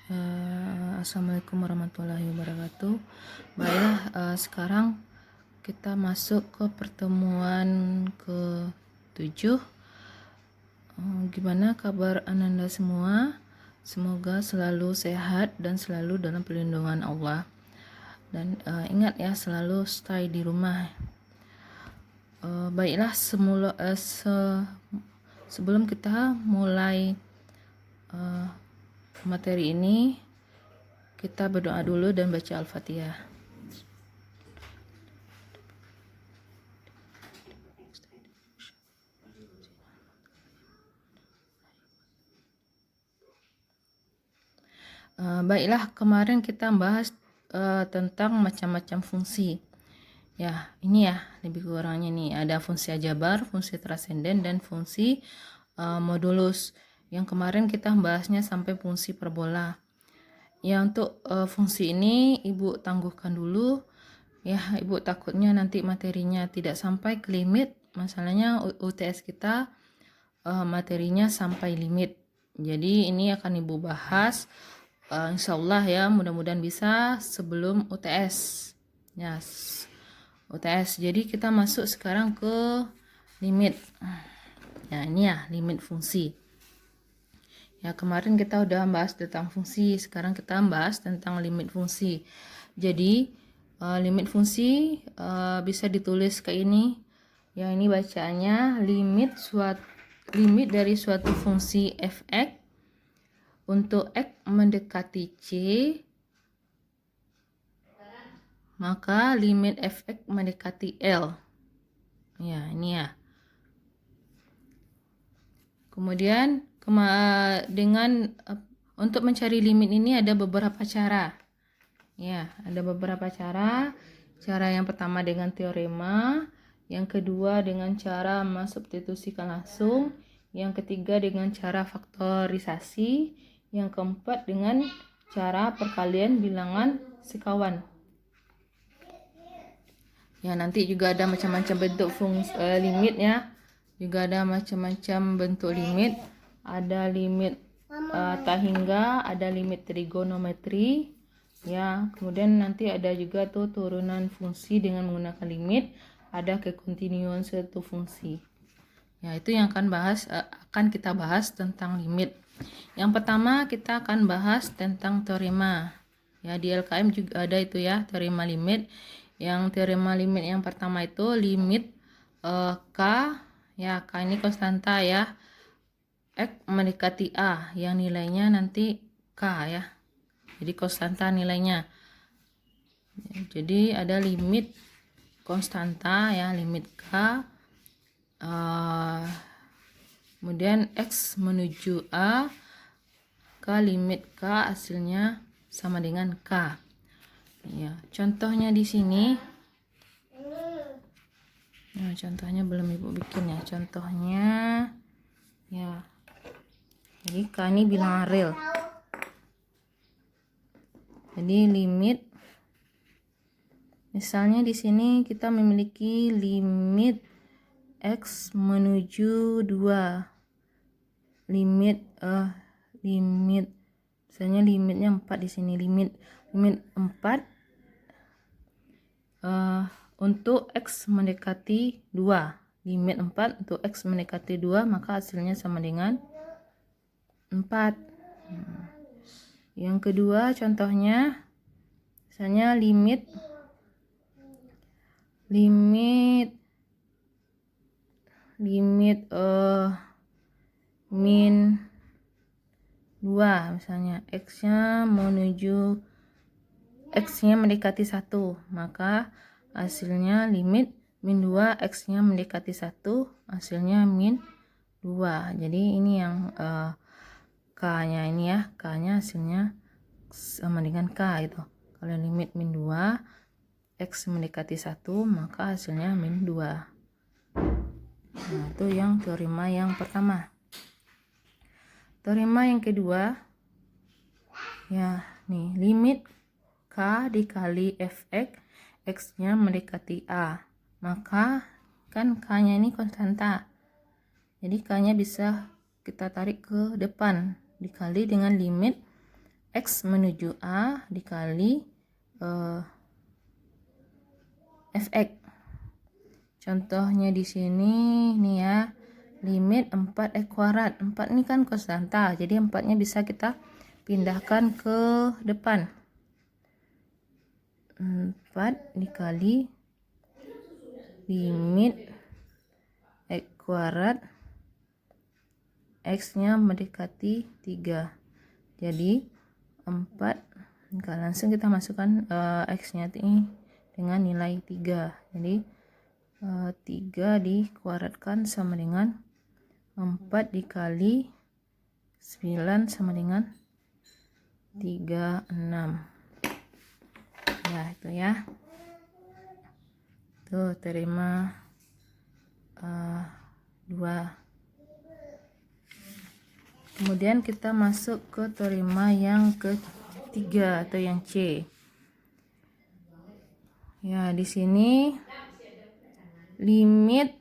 Assalamualaikum warahmatullahi wabarakatuh. Baiklah, sekarang kita masuk ke pertemuan ke-7. Gimana kabar Ananda semua? Semoga selalu sehat dan selalu dalam perlindungan Allah. Dan ingat ya, selalu stay di rumah. Baiklah, sebelum kita mulai materi ini, kita berdoa dulu dan baca Al-Fatihah. Baiklah, kemarin kita bahas tentang macam-macam fungsi. Ya, ini ya lebih kurangnya nih, ada fungsi aljabar, fungsi transenden, dan fungsi modulus. Yang kemarin kita bahasnya sampai fungsi parabola. Ya, untuk fungsi ini Ibu tangguhkan dulu. Ya, Ibu takutnya nanti materinya tidak sampai ke limit. Masalahnya UTS kita materinya sampai limit. Jadi ini akan Ibu bahas. Insya Allah ya, mudah-mudahan bisa sebelum UTS. Ya, UTS. Jadi kita masuk sekarang ke limit. Ya, ini ya limit fungsi. Ya, kemarin kita udah bahas tentang fungsi, sekarang kita bahas tentang limit fungsi. Jadi limit fungsi bisa ditulis kayak ini. Ya, ini bacaannya limit dari suatu fungsi f(x) untuk x mendekati c, maka limit f(x) mendekati L. Ya, ini ya. Kemudian untuk mencari limit ini ada beberapa cara. Ya, ada beberapa cara. Cara yang pertama dengan teorema, yang kedua dengan cara mensubstitusikan langsung, yang ketiga dengan cara faktorisasi, yang keempat dengan cara perkalian bilangan sekawan. Ya, nanti juga ada macam-macam bentuk limit ya. Juga ada macam-macam bentuk limit. Ada limit tak hingga, ada limit trigonometri. Ya, kemudian nanti ada juga tuh turunan fungsi dengan menggunakan limit. Ada kekontinuan suatu fungsi. Ya, itu yang akan kita bahas tentang limit. Yang pertama kita akan bahas tentang teorema. Ya, di LKM juga ada itu ya, teorema limit. Yang teorema limit yang pertama itu limit K, ya K ini konstanta ya, X mendekati A yang nilainya nanti K ya. Jadi konstanta nilainya. Ya, jadi ada limit konstanta ya, limit K. Kemudian X menuju A, ke limit K hasilnya sama dengan K. Ya, contohnya di sini. Nah, contohnya belum Ibu bikin ya. Contohnya ya. Jadi K ini bilangan real. Jadi limit, misalnya di sini kita memiliki limit X menuju 2. Limit misalnya limitnya 4 di sini, limit 4 untuk X mendekati 2. Limit 4 untuk X mendekati 2, maka hasilnya sama dengan 4. Yang kedua contohnya, misalnya limit min 2, misalnya X-nya mendekati 1, maka hasilnya limit min 2, X-nya mendekati 1, hasilnya min 2. Jadi ini yang K-nya ini ya, K-nya hasilnya sama dengan K gitu. Kalau limit min 2, X mendekati 1, maka hasilnya min 2. Nah, itu yang teorema yang pertama. Teorema yang kedua, ya nih, limit K dikali fx, X-nya mendekati A. Maka kan K-nya ini konstanta. Jadi K-nya bisa kita tarik ke depan, dikali dengan limit X menuju A dikali fx. Contohnya di sini nih ya, limit 4x kuadrat. 4 ini kan konstanta, jadi 4-nya bisa kita pindahkan ke depan. 4 dikali limit x kuadrat, x-nya mendekati 3. Jadi 4, langsung kita masukkan x-nya ini dengan nilai 3. Jadi 3 dikuadratkan sama dengan 4 dikali 9 sama dengan 36. Ya, itu ya. Tuh, terima 2. Kemudian kita masuk ke teorema yang ketiga atau yang C. Ya, di sini limit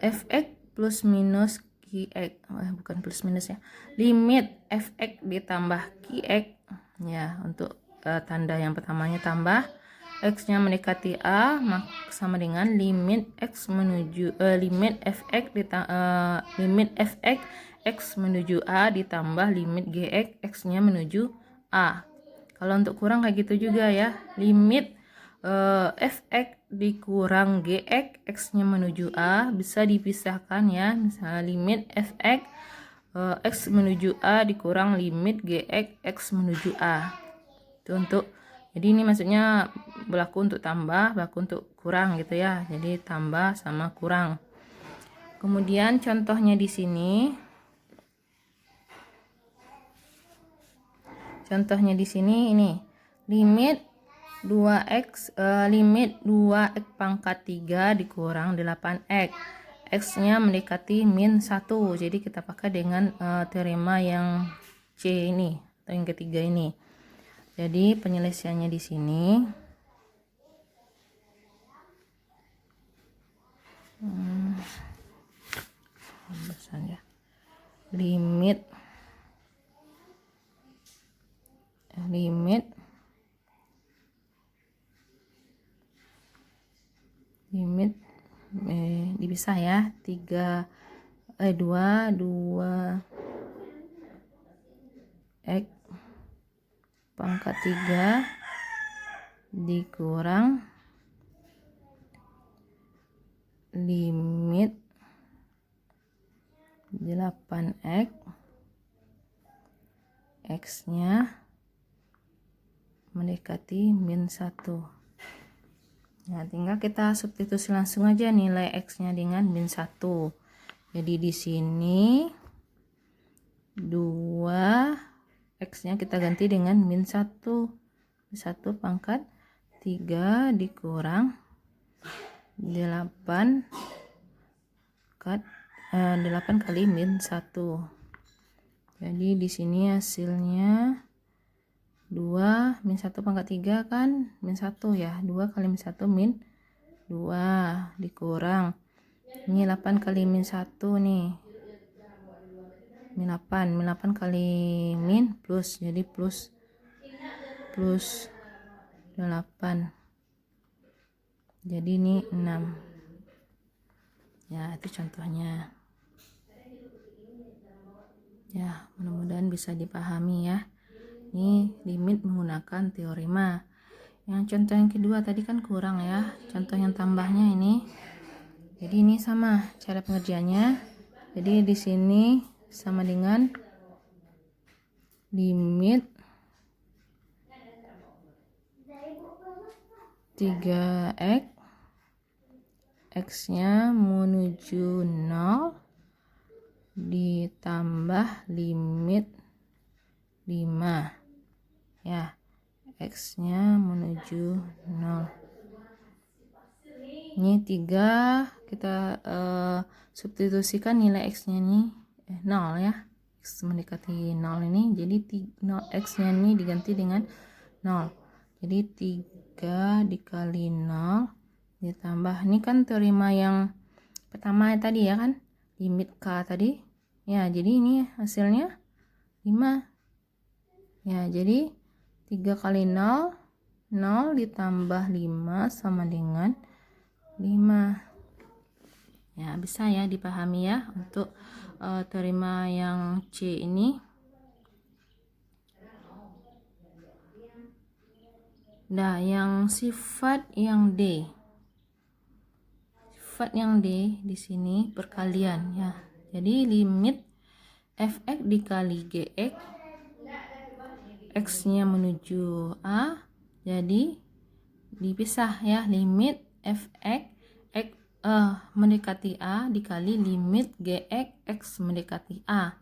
fx plus minus qx, bukan plus minus ya, limit fx ditambah qx ya. Untuk tanda yang pertamanya tambah, x-nya mendekati A sama dengan limit x menuju limit fx limit fx x menuju A ditambah limit gx x-nya menuju A. Kalau untuk kurang kayak gitu juga ya, limit fx dikurang gx x-nya menuju A bisa dipisahkan ya. Misalnya limit fx x menuju A dikurang limit gx x menuju A. Itu untuk, jadi ini maksudnya berlaku untuk tambah, berlaku untuk kurang gitu ya. Jadi tambah sama kurang. Kemudian contohnya di sini. Contohnya di sini ini limit 2x limit 2x pangkat 3 dikurang 8x. X-nya mendekati min 1. Jadi kita pakai dengan teorema yang C ini atau yang ketiga ini. Jadi penyelesaiannya di sini limit dipisah ya, 2 x pangkat 3 dikurang limit 8x x-nya mendekati min 1. Nah, tinggal kita substitusi langsung aja nilai x-nya dengan min 1. Jadi di sini 2 x-nya kita ganti dengan min 1. 1 pangkat 3 dikurang 8 kali min 1. Jadi di sini hasilnya 2 min 1 pangkat 3 kan min 1 ya. 2 kali min 1 min 2 dikurang. Ini 8 kali min 1 nih. Min 8. Min 8 kali min plus. Jadi plus 8. Jadi ini 6. Ya, itu contohnya. Ya, mudah-mudahan bisa dipahami ya. Ini limit menggunakan teorema. Yang contoh yang kedua tadi kan kurang ya. Contoh yang tambahnya ini. Jadi ini sama cara pengerjaannya. Jadi di sini sama dengan limit 3x x-nya menuju 0 ditambah limit 5 ya, x-nya menuju 0. Ini 3 kita substitusikan nilai x-nya ini 0 ya, x mendekati 0 ini, jadi 0 x-nya ini diganti dengan 0. Jadi 3 dikali 0 ditambah, ini kan teorema yang pertama tadi ya kan, limit k tadi ya. Jadi ini hasilnya 5 Ya, jadi 3 kali 0, 0 ditambah 5 sama dengan 5. Ya, bisa ya dipahami ya untuk teorema yang C ini. Nah, yang sifat yang D. Sifat yang D di sini perkalian ya. Jadi limit fx dikali gx, x-nya menuju A, jadi dipisah ya, limit fx x mendekati A dikali limit gx x mendekati A.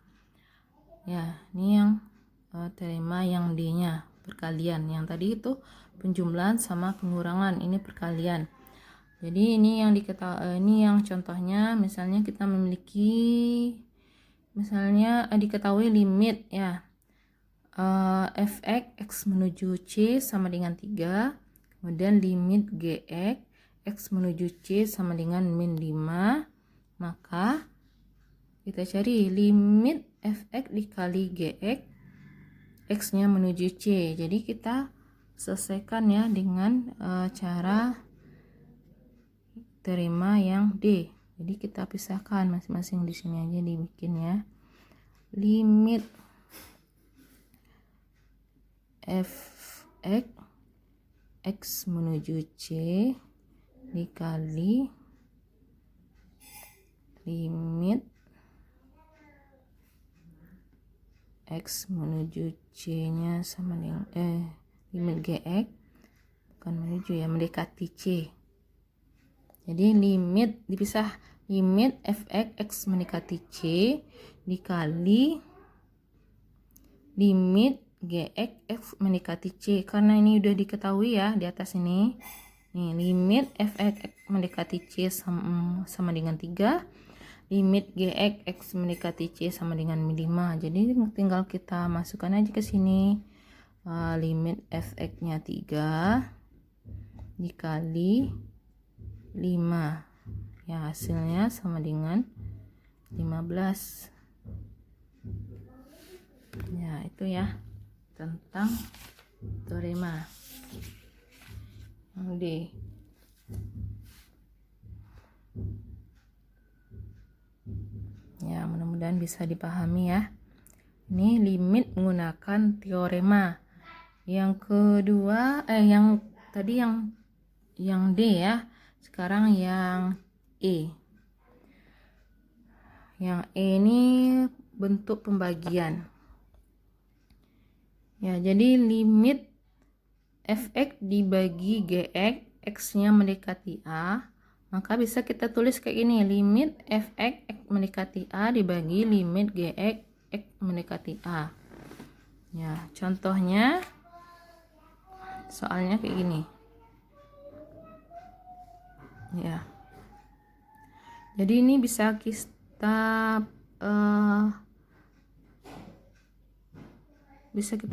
Ya, ini yang teorema yang D-nya perkalian. Yang tadi itu penjumlahan sama pengurangan, ini perkalian. Jadi ini yang ini yang contohnya, misalnya kita memiliki diketahui limit ya fx x menuju C sama dengan 3, kemudian limit gx x menuju C sama dengan min 5, maka kita cari limit fx dikali gx x-nya menuju C. Jadi kita selesaikan ya dengan cara teorema yang D. Jadi kita pisahkan masing-masing, di sini aja dibikin ya. Limit fx x menuju C dikali limit x menuju C nya sama dengan limit gx, bukan menuju ya, mendekati C. Jadi limit dipisah, limit fx x mendekati C dikali limit gx x mendekati C. Karena ini udah diketahui ya di atas ini. Nih, limit fx x mendekati C sama dengan 3, limit gx x mendekati C sama dengan 5. Jadi tinggal kita masukkan aja ke sini. Limit fx-nya 3 dikali 5. Ya, hasilnya sama dengan 15. Ya, itu ya tentang teorema yang D. Ya, mudah-mudahan bisa dipahami ya. Ini limit menggunakan teorema. Yang kedua yang tadi yang D ya. Sekarang yang E. Yang E ini bentuk pembagian. Ya, jadi limit fx dibagi gx, x-nya mendekati A, maka bisa kita tulis kayak ini, limit fx x mendekati A dibagi limit gx x mendekati A. Ya, contohnya soalnya kayak gini. Ya. Jadi ini bisa kita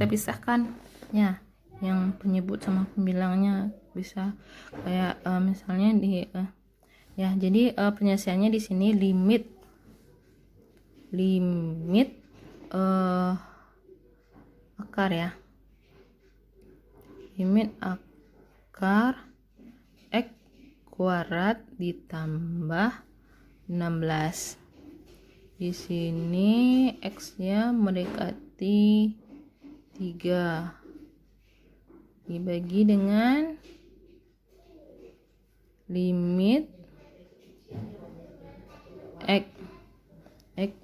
pisahkan ya, yang penyebut sama pembilangnya bisa kayak misalnya di ya, jadi penyelesaiannya di sini limit akar ya, limit akar x kuadrat ditambah 16. Di sini x-nya mendekati 3 dibagi dengan limit x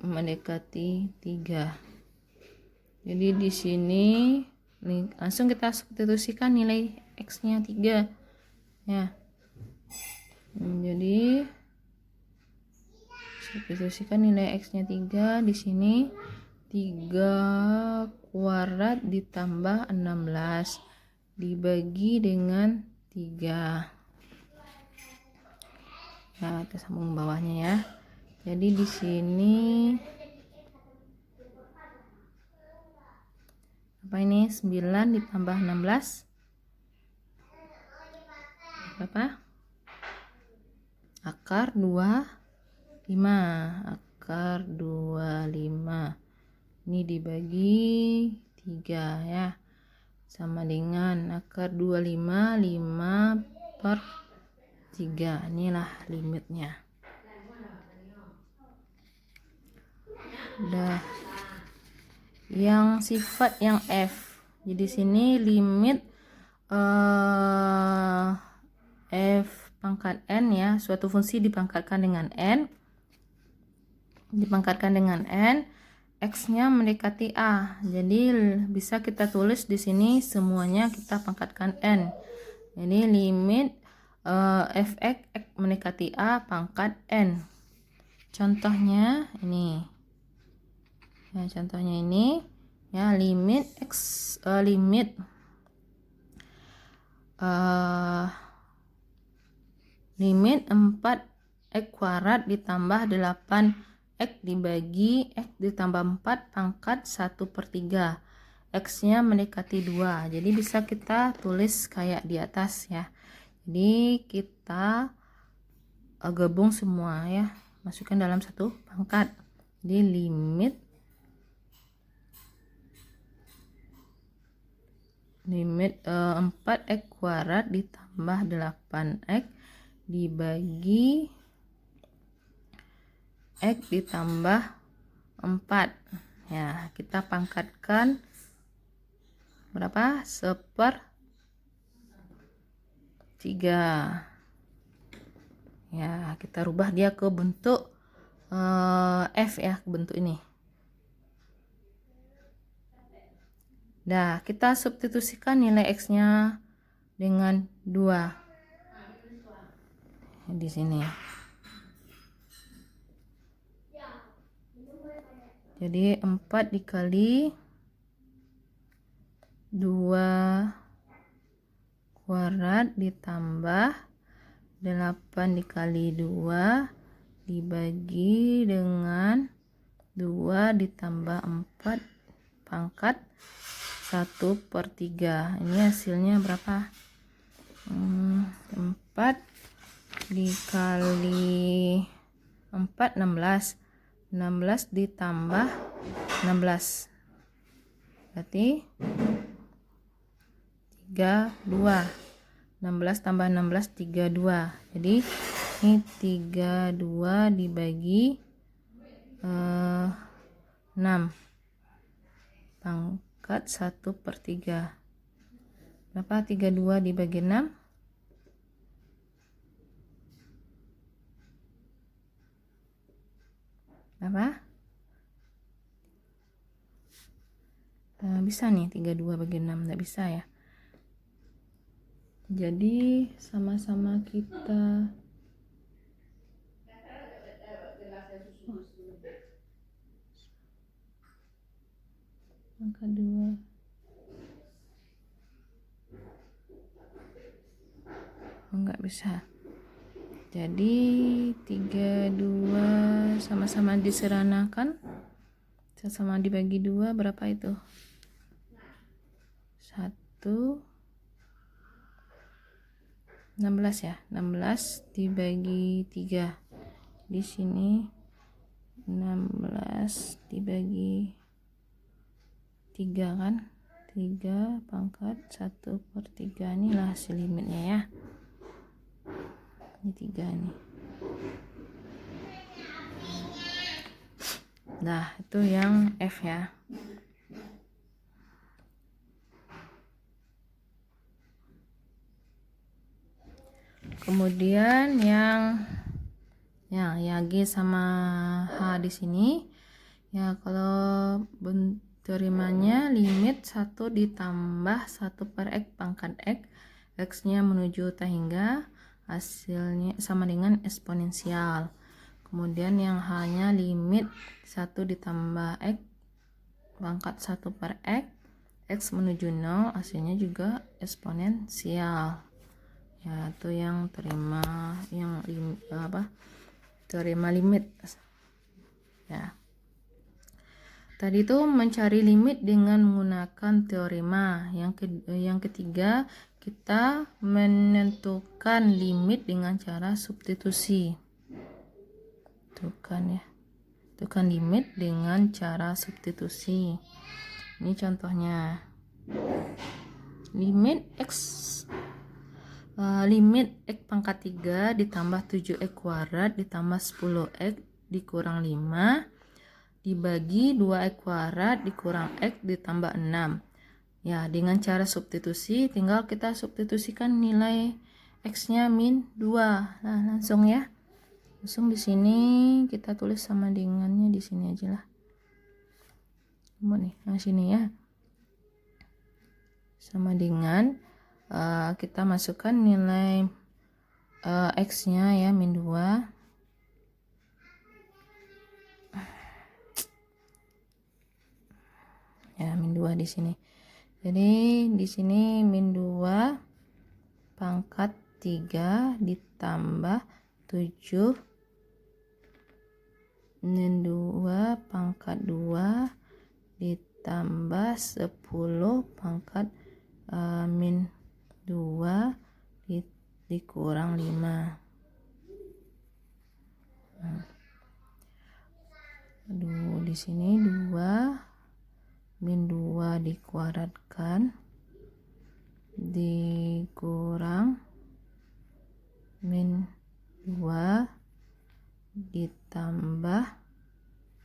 mendekati 3. Jadi di sini langsung kita substitusikan nilai x-nya 3 ya. Jadi substitusikan nilai x-nya 3 di sini, 3 kuadrat ditambah 16 dibagi dengan 3. Nah, kita sambung bawahnya ya. Jadi di sini apa ini? 9 ditambah 16 berapa? Akar 25. Akar 25. Ini dibagi 3 ya, sama dengan akar 25 5 per 3. Inilah limitnya. Udah. Yang sifat yang F, jadi sini limit F pangkat N ya, suatu fungsi dipangkatkan dengan N, X-nya mendekati A. Jadi bisa kita tulis di sini semuanya kita pangkatkan N. Jadi limit fx x mendekati A pangkat N. Contohnya ini. Ya, contohnya ini ya, limit x limit 4x kuadrat ditambah 8x dibagi x ditambah 4 pangkat 1/3. X-nya mendekati 2. Jadi bisa kita tulis kayak di atas ya. Jadi kita gabung semua ya, masukkan dalam satu pangkat. Jadi limit 4x kuadrat ditambah 8x dibagi x ditambah 4 ya, kita pangkatkan berapa? 1/3 ya, kita rubah dia ke bentuk F ya, ke bentuk ini. Nah, kita substitusikan nilai X-nya dengan 2 di sini. Jadi 4 dikali 2 kuadrat ditambah 8 dikali 2 dibagi dengan 2 ditambah 4 pangkat 1/3. Ini hasilnya berapa? 4 dikali 4 16 ditambah 16 berarti 32. 16 tambah 16 32. Jadi ini 32 dibagi 6 pangkat 1/3. Berapa 32 dibagi 6? Berapa? Bisa nih 32 bagi 6, enggak bisa ya. Jadi sama-sama kita angka 2 enggak bisa. Jadi 32 sama-sama diseranakan, sama dibagi 2 berapa itu? 1 16 ya, 16 dibagi 3. Di sini 16 dibagi 3 kan, 3 pangkat 1/3. Inilah hasil limitnya ya, ini 3 nih. Nah, itu yang F ya. Kemudian yang G sama H di sini ya, kalau terimanya limit 1 ditambah 1/x pangkat x, x-nya menuju tak hingga, hasilnya sama dengan eksponensial. Kemudian yang H-nya limit 1 ditambah x pangkat 1/x, x menuju 0, hasilnya juga eksponensial. Ya, itu yang terima yang terima limit ya. Tadi itu mencari limit dengan menggunakan teorema. Yang ketiga, kita menentukan limit dengan cara substitusi. Tentukan limit dengan cara substitusi. Ini contohnya. Limit X pangkat 3 ditambah 7X kuadrat ditambah 10X dikurang 5 dibagi 2X kuadrat dikurang X ditambah 6. Ya, dengan cara substitusi tinggal kita substitusikan nilai X-nya min 2. Nah, langsung ya. Langsung di sini kita tulis sama dengannya di sini aja lah. Nih, nah sini ya. Sama dengan kita masukkan nilai X-nya ya min 2. Ya, min 2 di sini. Jadi di sini min 2 pangkat 3 ditambah 7 min 2 pangkat 2 ditambah 10 pangkat min 2 dikurang 5. Aduh, di sini 2 min 2 dikuadratkan dikurang min 2 ditambah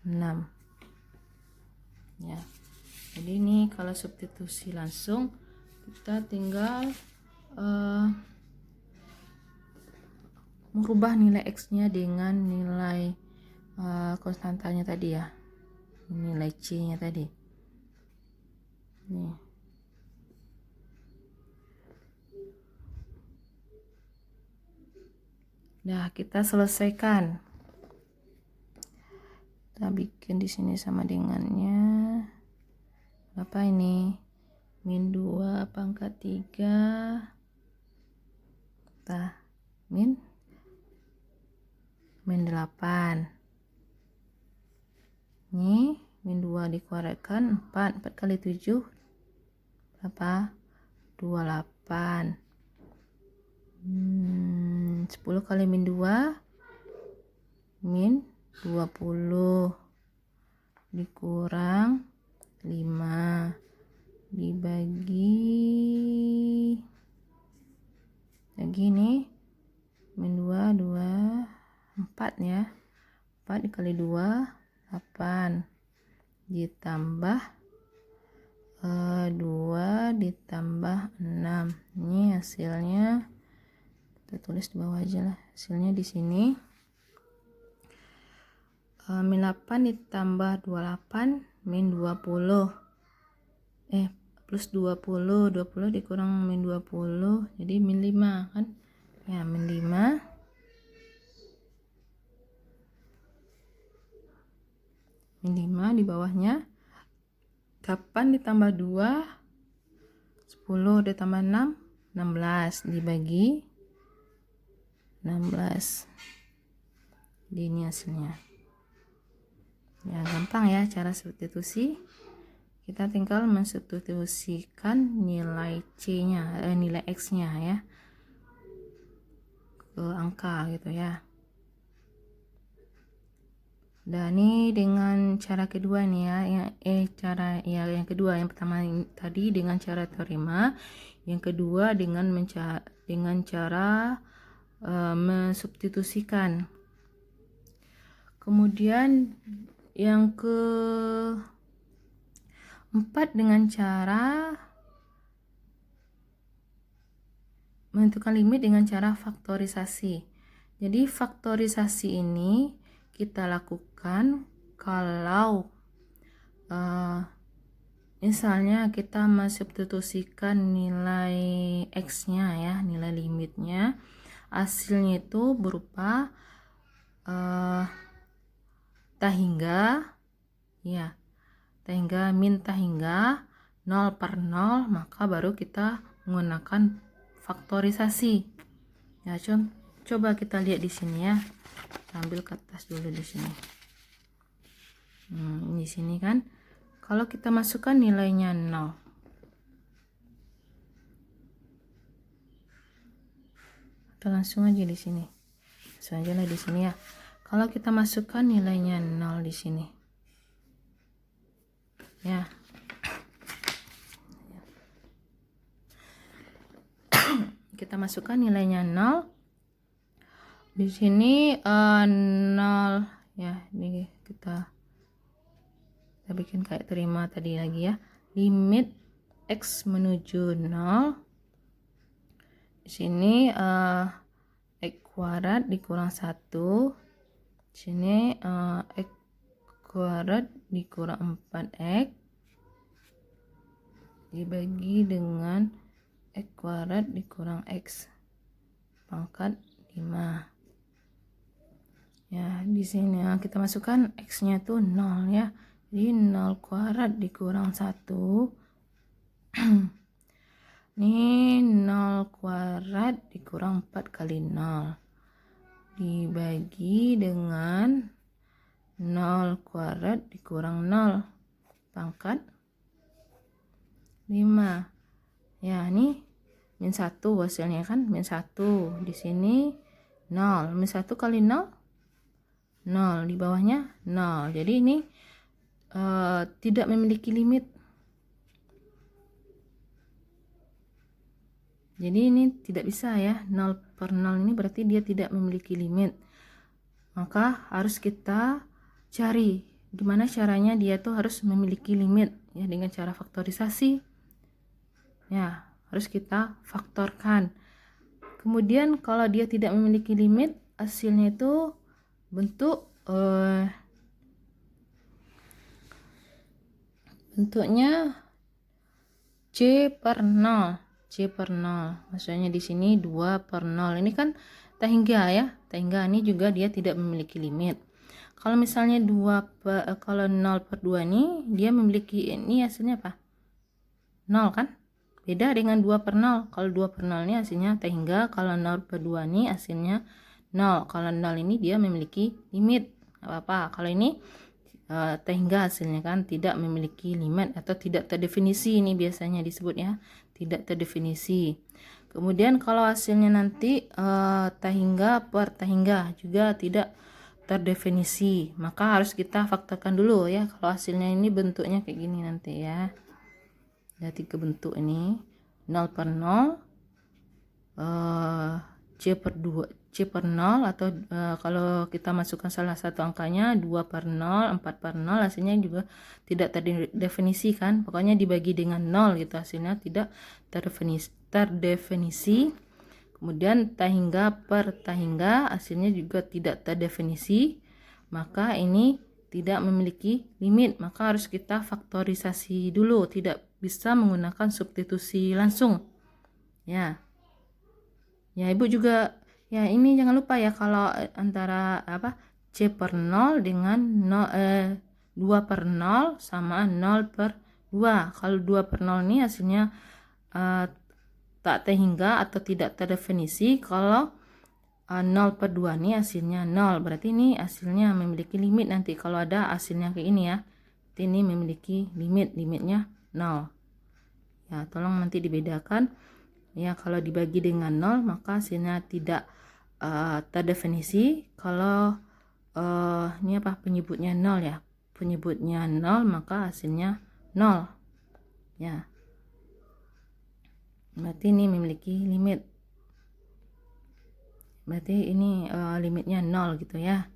6 ya. Jadi ini kalau substitusi langsung kita tinggal merubah nilai X-nya dengan nilai konstantanya tadi ya, nilai C-nya tadi. Nih. Nah, kita selesaikan. Kita bikin di sini sama dengannya. Apa ini? Min 2 pangkat 3. Nah, min 8. Ini min 2 dikuadratkan 4 kali 7 berapa? 28. 10 kali min 2 min 20 dikurang 5 dibagi lagi nih min 2 4 ya, 4 dikali 2 8 ditambah 2 ditambah 6. Ini hasilnya kita tulis di bawah aja lah. Hasilnya di sini min 8 ditambah 28 min 20 plus 20 dikurang min 20 jadi min 5 kan ya, min 5 di bawahnya 8 ditambah 2 10 ditambah 6 16 dibagi 16. Jadi ini hasilnya ya, gampang ya cara substitusi. Kita tinggal mensubstitusikan nilai C-nya, nilai X-nya ya ke angka gitu ya. Dan ini dengan cara kedua nih ya, yang kedua, yang pertama tadi dengan cara teorema, yang kedua dengan cara mensubstitusikan. Kemudian yang keempat dengan cara menentukan limit dengan cara faktorisasi. Jadi faktorisasi ini kita lakukan kalau misalnya kita mensubstitusikan nilai X-nya ya, nilai limitnya, hasilnya itu berupa tahingga ya, tahingga min tahingga 0/0, maka baru kita menggunakan faktorisasi ya. Coba kita lihat di sini ya, ambil kertas dulu di sini. Di sini kan kalau kita masukkan nilainya 0, atau langsung aja di sini, langsung aja lah di sini ya. Kalau kita masukkan nilainya 0 di sini ya, kita masukkan nilainya 0. Di sini 0 ya, ini kita bikin kayak terima tadi lagi ya. Limit x menuju 0. Di sini x kuadrat dikurang 1. Di sini x kuadrat dikurang 4x dibagi dengan x kuadrat dikurang x pangkat 5. Ya, di sini kita masukkan x-nya tuh 0 ya. Jadi 0 kuadrat dikurang 1. Ini 0 kuadrat dikurang 4 kali 0 dibagi dengan 0 kuadrat dikurang 0 pangkat 5. Ya, ini min 1 hasilnya kan, min 1. Di sini 0. Min 1 kali 0 0, di bawahnya 0. Jadi ini tidak memiliki limit. Jadi ini tidak bisa ya, 0 per 0 ini berarti dia tidak memiliki limit. Maka harus kita cari gimana caranya dia tuh harus memiliki limit ya, dengan cara faktorisasi. Ya, harus kita faktorkan. Kemudian kalau dia tidak memiliki limit, hasilnya itu bentuk bentuknya C per 0. C per 0. Maksudnya di sini 2 per 0. Ini kan tak hingga ya. Tak hingga ini juga dia tidak memiliki limit. Kalau misalnya 0 per 2 ini dia memiliki, ini hasilnya apa? 0 kan? Beda dengan 2 per 0. Kalau 2 per 0 ini hasilnya tak hingga. Kalau 0 per 2 ini hasilnya 0. Kalau 0 ini dia memiliki limit. Gak apa-apa. Kalau ini tak hingga hasilnya kan tidak memiliki limit atau tidak terdefinisi, ini biasanya disebut ya, tidak terdefinisi. Kemudian kalau hasilnya nanti tak hingga per tak hingga juga tidak terdefinisi, maka harus kita faktorkan dulu ya. Kalau hasilnya ini bentuknya kayak gini nanti ya, ada 3 bentuk ini, 0 per 0, C per 2, C per 0, atau kalau kita masukkan salah satu angkanya 2 per 0, 4 per 0, hasilnya juga tidak terdefinisi kan, pokoknya dibagi dengan 0 gitu, hasilnya tidak terdefinisi. Kemudian tak hingga per tak hingga, hasilnya juga tidak terdefinisi, maka ini tidak memiliki limit, maka harus kita faktorisasi dulu, tidak bisa menggunakan substitusi langsung ya. Ya, Ibu juga ya, ini jangan lupa ya, kalau antara C per 0 dengan 2 per 0 sama 0 per 2. Kalau 2 per 0 ini hasilnya tak terhingga atau tidak terdefinisi. Kalau 0 per 2 ini hasilnya 0. Berarti ini hasilnya memiliki limit nanti. Kalau ada hasilnya kayak ini ya, ini memiliki limit, limitnya 0. Ya, tolong nanti dibedakan. Ya, kalau dibagi dengan 0 maka hasilnya tidak terdefinisi. Kalau ini penyebutnya 0 ya, penyebutnya 0 maka hasilnya 0 ya, berarti ini memiliki limit, berarti ini limitnya 0 gitu ya.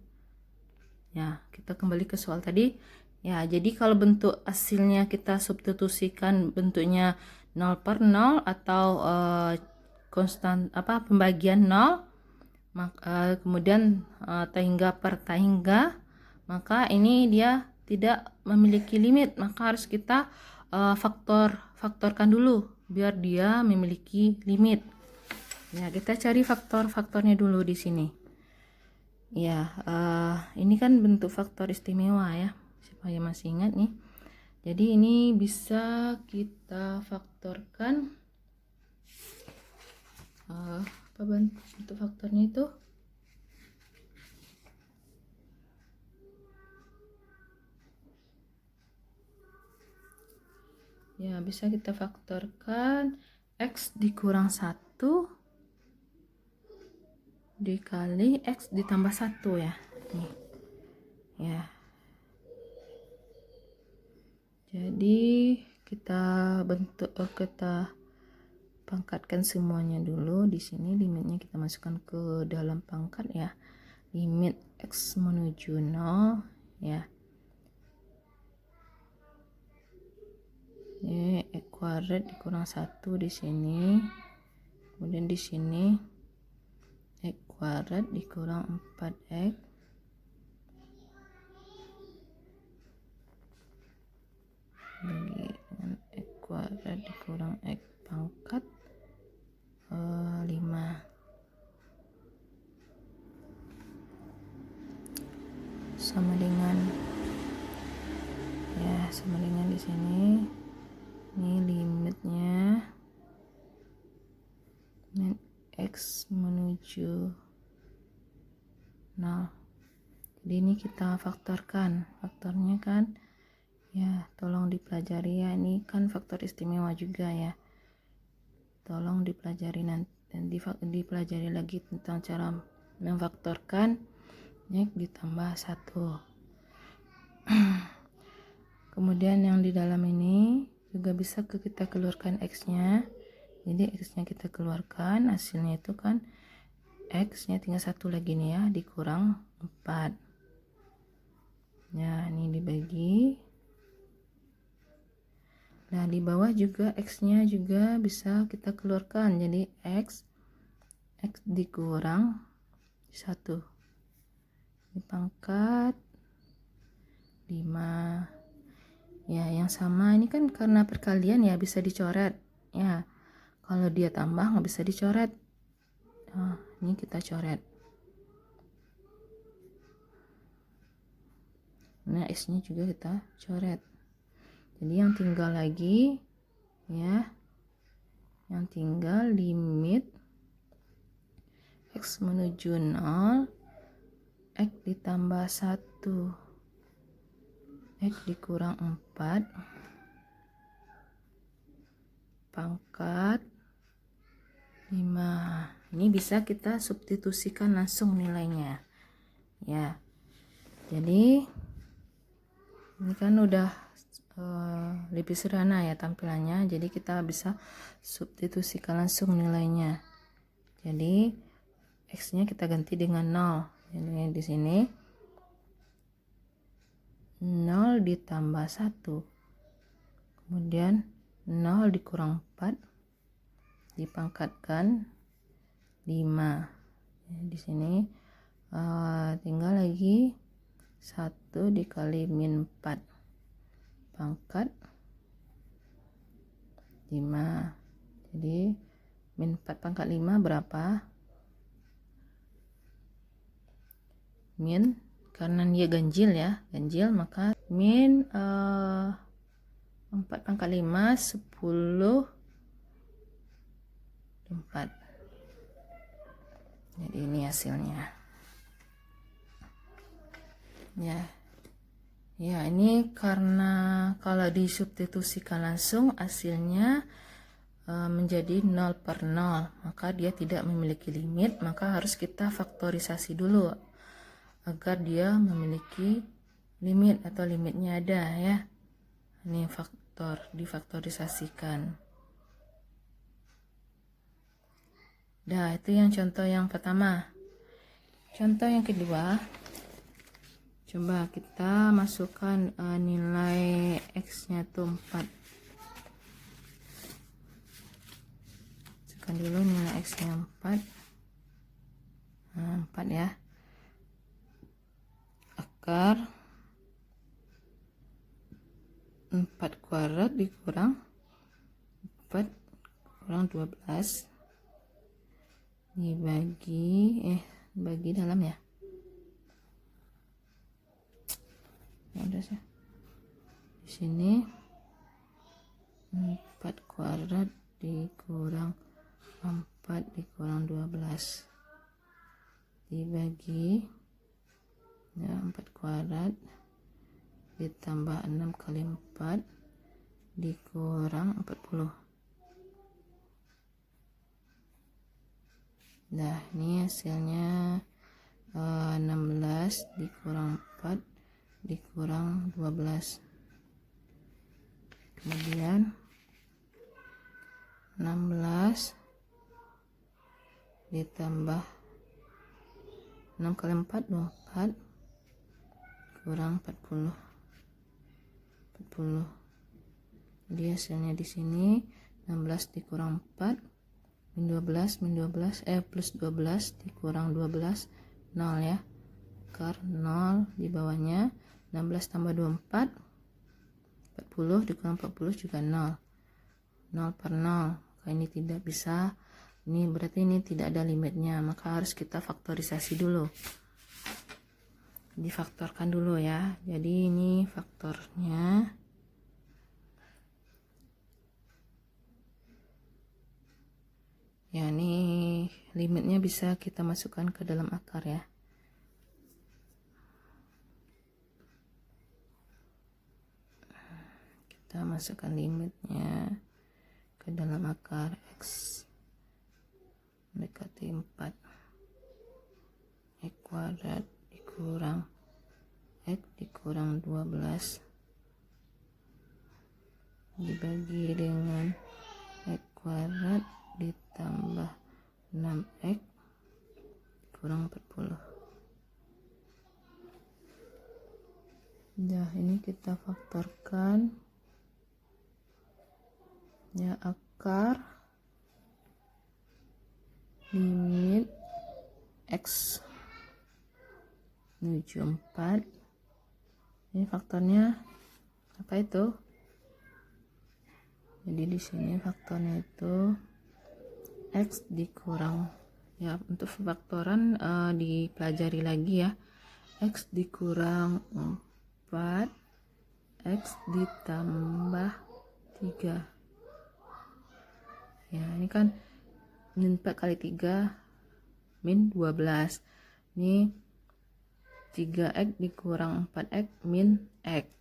Ya, kita kembali ke soal tadi ya. Jadi kalau bentuk hasilnya kita substitusikan bentuknya 0 per 0 atau konstan pembagian 0, maka kemudian tak hingga per tak hingga, maka ini dia tidak memiliki limit, maka harus kita faktorkan dulu biar dia memiliki limit. Ya, kita cari faktornya dulu di sini. Ya, ini kan bentuk faktor istimewa ya, supaya masih ingat nih. Jadi ini bisa kita faktorkan apa bentuk faktornya itu? Ya, bisa kita faktorkan x dikurang 1 dikali x ditambah 1 ya. Nih. Ya. Jadi kita pangkatkan semuanya dulu. Di sini limitnya kita masukkan ke dalam pangkat ya. Limit X menuju 0 ya. Ini X kuadrat dikurang 1 di sini. Kemudian di sini X kuadrat dikurang 4X bagi dengan X kuadrat dikurang X pangkat 5 sama dengan di sini. Ini limitnya min X menuju 0. Jadi ini kita faktorkan, faktornya kan ya, tolong dipelajari ya, ini kan faktor istimewa juga ya, tolong dipelajari nanti dan dipelajari lagi tentang cara memfaktorkan X ditambah 1. Kemudian yang di dalam ini juga bisa kita keluarkan X nya. Jadi X nya kita keluarkan, hasilnya itu kan X nya tinggal 1 lagi nih ya, dikurang 4 ya, ini dibagi. Nah di bawah juga X nya juga bisa kita keluarkan, jadi X dikurang 1 di pangkat 5 ya. Yang sama ini kan karena perkalian ya, bisa dicoret ya. Kalau dia tambah nggak bisa dicoret. Nah, ini kita coret. Nah X nya juga kita coret. Jadi yang tinggal lagi ya, yang tinggal limit X menuju 0 X ditambah 1 X dikurang 4 pangkat 5. Ini bisa kita substitusikan langsung nilainya ya. Jadi ini kan udah lebih sederhana ya tampilannya, jadi kita bisa substitusikan langsung nilainya. Jadi X nya kita ganti dengan 0. Jadi di sini 0 ditambah 1, kemudian 0 dikurang 4 dipangkatkan 5. Di sini tinggal lagi 1 dikali min 4 pangkat 5. Jadi min 4 pangkat 5 berapa? Min, karena dia ganjil ya, ganjil, maka min 4 pangkat 5 10 4. Jadi ini hasilnya ya. Ya ini karena kalau disubstitusikan langsung hasilnya menjadi 0 per 0, maka dia tidak memiliki limit, maka harus kita faktorisasi dulu agar dia memiliki limit atau limitnya ada ya. Ini faktor, difaktorisasikan. Nah itu yang contoh yang pertama. Contoh yang kedua, coba kita masukkan nilai X nya tuh 4. Masukkan dulu nilai X nya 4. Nah, 4 ya. Akar 4 kuadrat dikurang 4 kurang 12 dibagi bagi dalam ya. Udah sih. Di sini 4 kuadrat dikurang 4 dikurang 12 dibagi ya, 4 kuadrat ditambah 6 kali 4 dikurang 40. Nah ini hasilnya 16 dikurang 4 dikurang 12. Kemudian 16 ditambah 6 kali 4 24 kurang 40. Jadi hasilnya di sini 16 dikurang 4 min 12 plus 12 dikurang 12 0 ya. Akar 0 di bawahnya 16 tambah 24 40 dikurang 40 juga 0 per 0. Maka ini tidak bisa, ini berarti ini tidak ada limitnya, maka harus kita faktorisasi dulu, difaktorkan dulu ya. Jadi ini faktornya ya, ini limitnya bisa kita masukkan ke dalam akar ya. Kita masukkan limitnya ke dalam akar X mendekati 4 X kuadrat dikurang X dikurang 12 dibagi dengan X kuadrat ditambah 6X kurang 40. Nah, ini kita faktorkan ya, akar limit X menuju 4. Ini faktornya apa itu? Jadi di sini faktornya itu X dikurang ya, untuk faktoran dipelajari lagi ya. X dikurang 4 X ditambah 3 ya, ini kan min 4 kali 3 min 12, ini 3X dikurang 4X min X.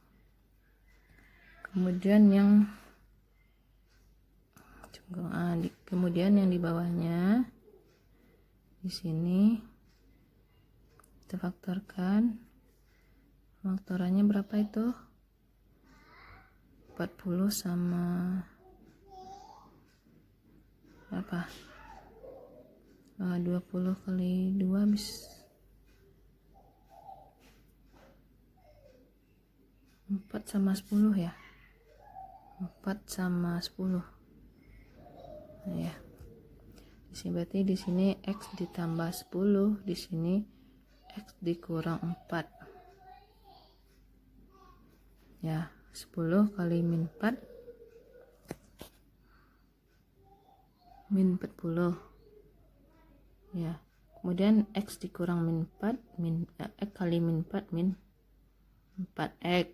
Kemudian yang di bawahnya di sini kita faktorkan. Faktorannya berapa itu? 40 sama berapa? 20 kali 2 habis 4 sama 10 ya. 4 sama 10 ya. Di sini berarti di sini X ditambah 10, di sini X dikurang 4 ya. 10 kali min 4 min 40 ya. Kemudian X dikurang min 4 X kali min 4 min 4X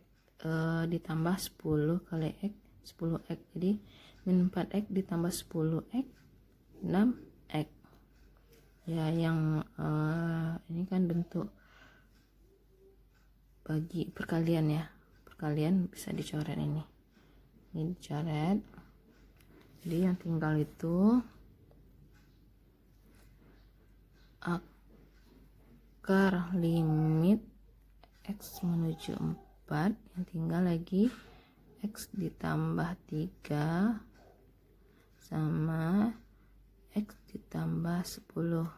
ditambah 10 kali X 10X, jadi min 4X ditambah 10X 6X ya. Yang ini kan bentuk bagi perkalian ya, perkalian bisa dicoret, ini dicoret. Jadi yang tinggal itu akar limit X menuju 4, yang tinggal lagi X ditambah 3 sama X ditambah 10.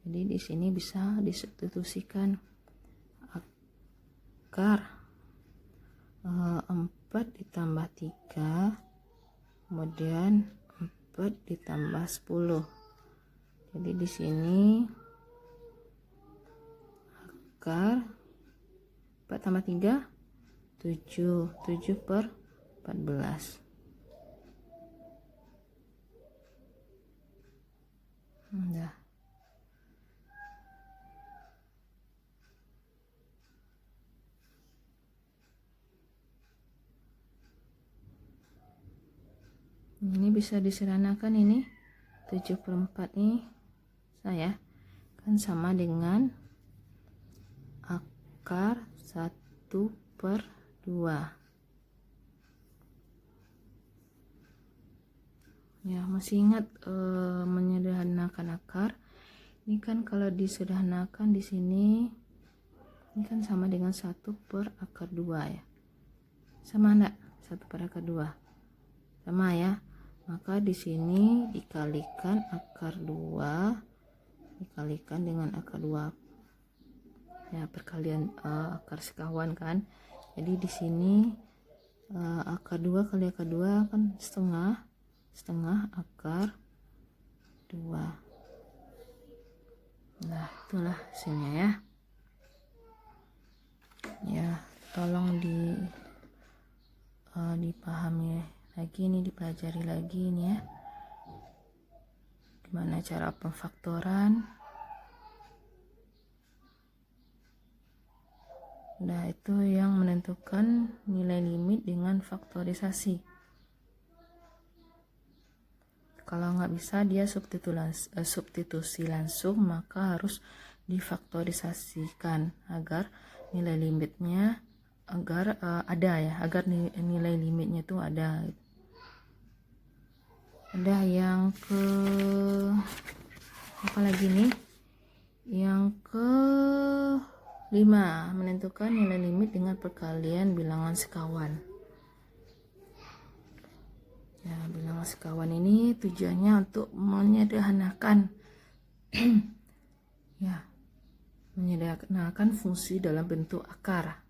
Jadi di sini bisa disubstitusikan akar 4 ditambah 3 kemudian 4 ditambah 10. Jadi di sini akar 4 tambah 3 7 per 14. Udah. Ini bisa disederhanakan, ini 7 per 4 nih saya kan sama dengan akar 1 per 2 ya. Masih ingat menyederhanakan akar? Ini kan kalau disederhanakan di sini ini kan sama dengan 1 per akar 2 ya. Sama enggak? 1 per akar 2 sama ya. Maka maka di sini dikalikan akar 2 dikalikan dengan akar 2 ya, perkalian akar sekawan kan. Jadi di sini akar 2 kali akar 2 kan setengah akar 2. Nah, itulah hasilnya ya. Ya, tolong dipahami lagi nih, dipelajari lagi nih ya. Gimana cara pemfaktoran. Nah, itu yang menentukan nilai limit dengan faktorisasi. Kalau nggak bisa dia substitusi langsung, maka harus difaktorisasikan agar nilai limitnya ada ya, agar nilai limitnya itu ada. Ada yang ke apa lagi nih? Yang ke 5, menentukan nilai limit dengan perkalian bilangan sekawan. Ya, bilangan sekawan ini tujuannya untuk menyederhanakan ya, menyederhanakan fungsi dalam bentuk akar.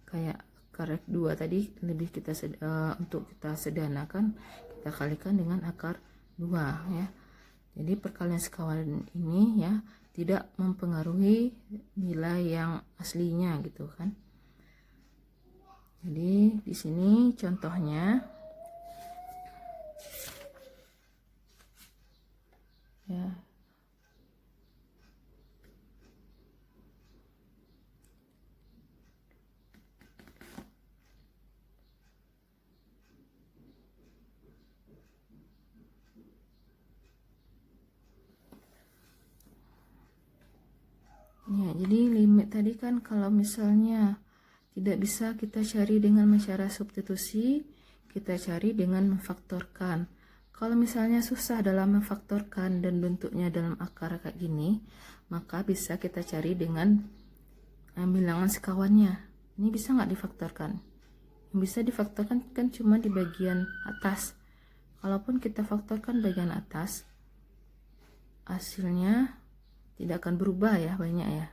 Kayak akar 2 tadi lebih untuk kita sederhanakan, kita kalikan dengan akar 2 ya. Jadi perkalian sekawan ini ya tidak mempengaruhi nilai yang aslinya gitu kan. Jadi di sini contohnya ya. Ya, jadi limit tadi kan kalau misalnya tidak bisa kita cari dengan cara substitusi, kita cari dengan memfaktorkan. Kalau misalnya susah dalam memfaktorkan dan bentuknya dalam akar kayak gini, maka bisa kita cari dengan bilangan sekawannya. Ini bisa nggak difaktorkan? Yang bisa difaktorkan kan cuma di bagian atas. Kalaupun kita faktorkan bagian atas, hasilnya tidak akan berubah ya, banyak ya.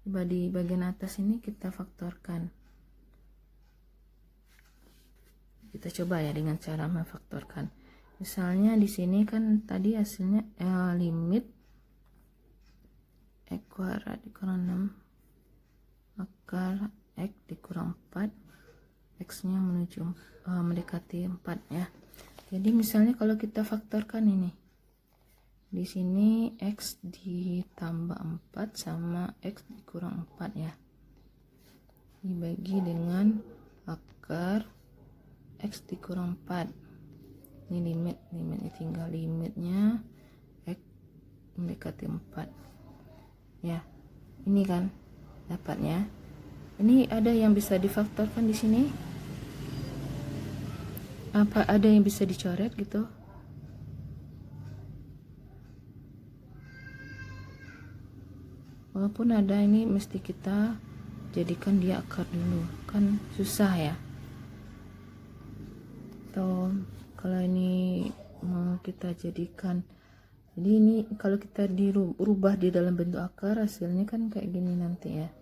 Coba di bagian atas ini kita faktorkan. Kita coba ya dengan cara memfaktorkan. Misalnya di sini kan tadi hasilnya limit x kuadrat dikurang 6 akar x dikurang 4, x nya mendekati 4 ya. Jadi misalnya kalau kita faktorkan ini, di sini x ditambah 4 sama x dikurang 4 ya, dibagi dengan akar x dikurang 4. Ini limitnya tinggal limitnya x mendekati 4 ya. Ini kan dapatnya. Ini ada yang bisa difaktorkan di sini? Apa ada yang bisa dicoret gitu? Walaupun ada, ini mesti kita jadikan dia akar dulu, kan susah ya. Atau kalau ini mau kita jadikan, jadi ini kalau kita dirubah di dalam bentuk akar, hasilnya kan kayak gini nanti ya.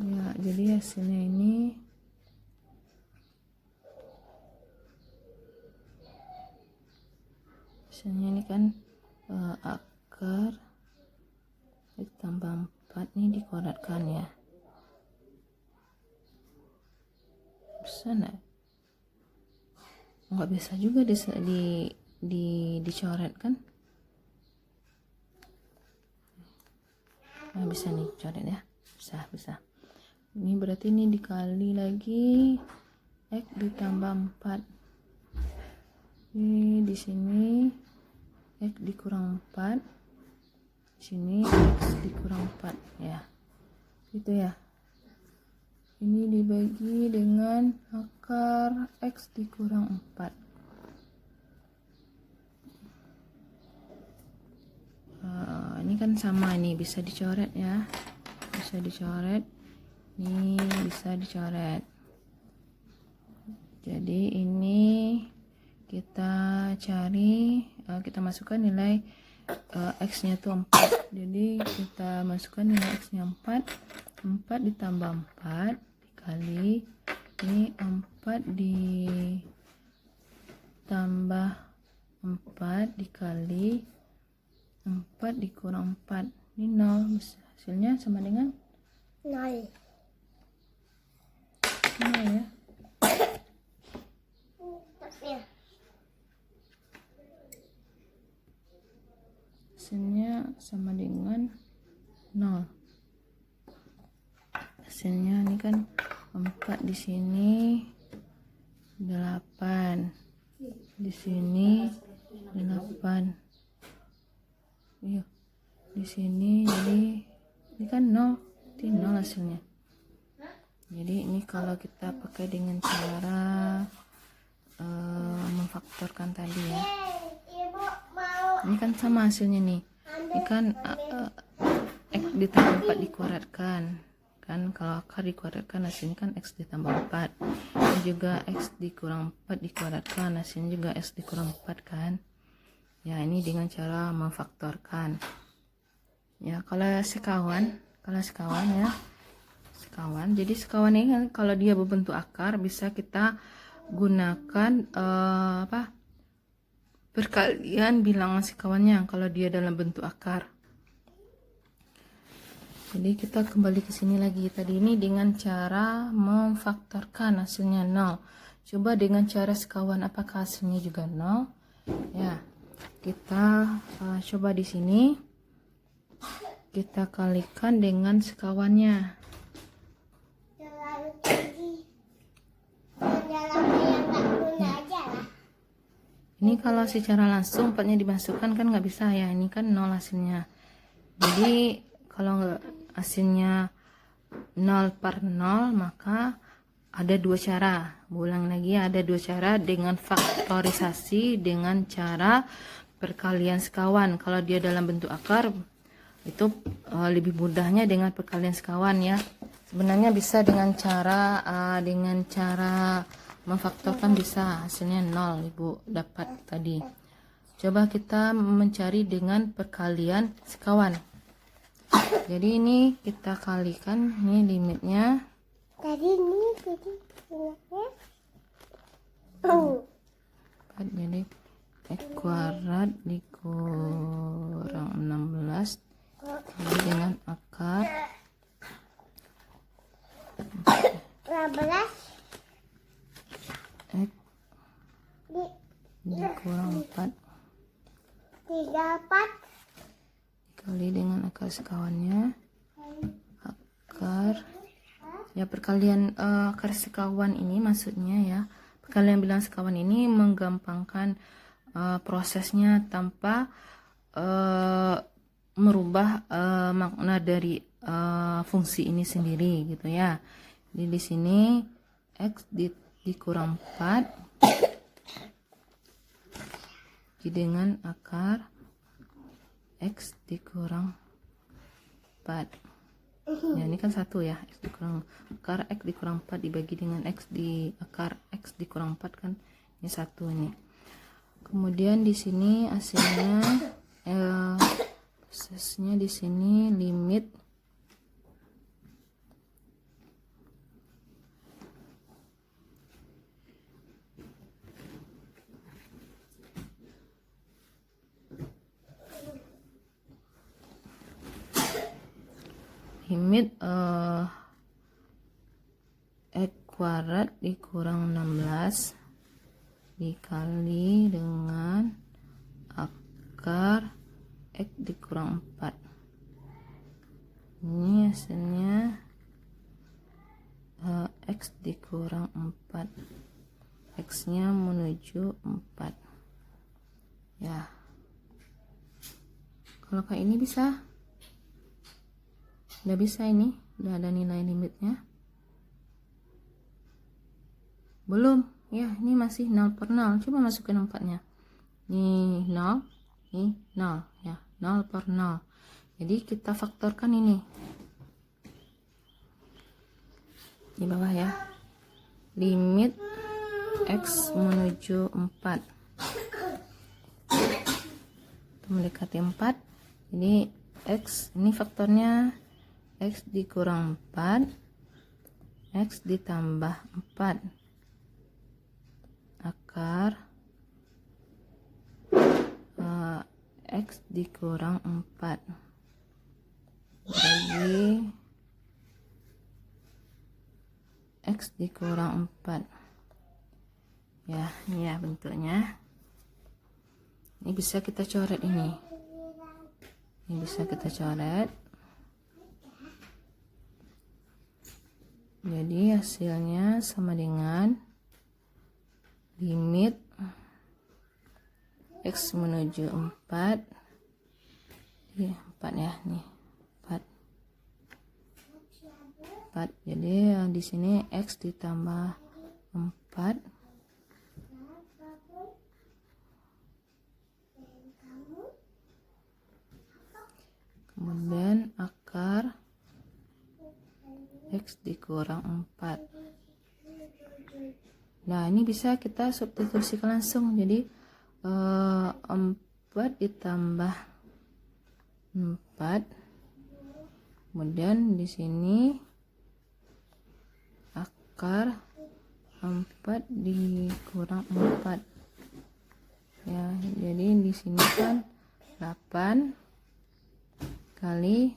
Ya, jadi hasilnya ini kan akar ditambah 4 nih dikuadratkan ya. Bisa enggak? Nggak bisa juga dicoret kan? Nah, bisa nih coret ya. Bisa. Ini berarti ini dikali lagi x ditambah 4. Ini di sini x dikurang 4. Di sini x dikurang 4 ya. Gitu ya. Ini dibagi dengan akar x dikurang 4. kan sama, ini bisa dicoret ya, bisa dicoret, ini bisa dicoret. Jadi ini kita cari, kita masukkan nilai X nya tuh 4. Jadi kita masukkan nilai X nya 4 ditambah 4 dikali ini 4 ditambah 4 dikali 4 dikurang 4, ini 0, hasilnya sama dengan 0. 0 ya. Hasilnya sama dengan 0. Hasilnya ini kan 4 di sini 8, di sini 8. Iya, di sini jadi ini kan 0, ini 0 hasilnya. Jadi ini kalau kita pakai dengan cara memfaktorkan tadi ya. Ini kan sama hasilnya nih. Ini kan X ditambah 4 dikuadratkan. Kan kalau akar dikuadratkan hasilnya kan X ditambah 4. Ini juga X dikurang 4 dikuadratkan, hasilnya juga X dikurang 4 kan. Ya, ini dengan cara memfaktorkan. Ya, kalau sekawan ya. Sekawan. Jadi sekawan ini kan kalau dia berbentuk akar bisa kita gunakan perkalian bilangan sekawannya kalau dia dalam bentuk akar. Jadi kita kembali ke sini lagi. Tadi ini dengan cara memfaktorkan hasilnya 0. Coba dengan cara sekawan apakah hasilnya juga 0? Ya. Kita coba di sini kita kalikan dengan sekawannya. Ini kalau secara langsung 4-nya dimasukkan kan nggak bisa ya, ini kan 0 hasilnya. Jadi kalau hasilnya 0 per 0 maka ada dua cara. Ulang lagi ya, ada dua cara dengan faktorisasi dengan cara perkalian sekawan. Kalau dia dalam bentuk akar itu lebih mudahnya dengan perkalian sekawan ya. Sebenarnya bisa dengan cara memfaktorkan bisa, hasilnya 0 Ibu dapat tadi. Coba kita mencari dengan perkalian sekawan. Jadi ini kita kalikan, ini limitnya. Tadi limitnya. Jadi X kuadrat dikurang 16 kali dengan akar 15 X dikurang 4 34 kali dengan akar sekawannya, akar ya perkalian akar sekawan ini maksudnya ya, perkalian bilangan sekawan ini menggampangkan prosesnya tanpa merubah makna dari fungsi ini sendiri gitu ya. Jadi di sini X dikurang 4 dengan akar X dikurang 4. Ya, ini kan satu ya, X dikurang akar X dikurang 4 dibagi dengan X di akar X dikurang 4 kan ini satu ini. Kemudian di sini hasilnya prosesnya di sini limit X kuadrat dikurang 16 dikali dengan akar X dikurang 4. Ini hasilnya X dikurang 4, X nya menuju 4 ya. Kalau kayak ini bisa, udah bisa, ini udah ada nilai limitnya. Belum ya, ini masih 0 per 0. Coba masukin 4 nya, ini 0, ini 0 ya, 0 per 0 Jadi kita faktorkan ini di bawah ya, limit X menuju 4 mendekati 4. Jadi X ini faktornya X dikurang 4, X ditambah 4 akar X dikurang 4 bagi X dikurang 4 ya. Ini ya bentuknya. Ini bisa kita coret ini bisa kita coret. Jadi hasilnya sama dengan limit X menuju 4 ya, 4 ya, nih 4. Jadi di sini X ditambah 4 kemudian akar X dikurang 4. Nah, ini bisa kita substitusikan langsung. Jadi 4 ditambah 4, kemudian di sini akar 4 dikurang 4 ya. Jadi di sini kan 8 kali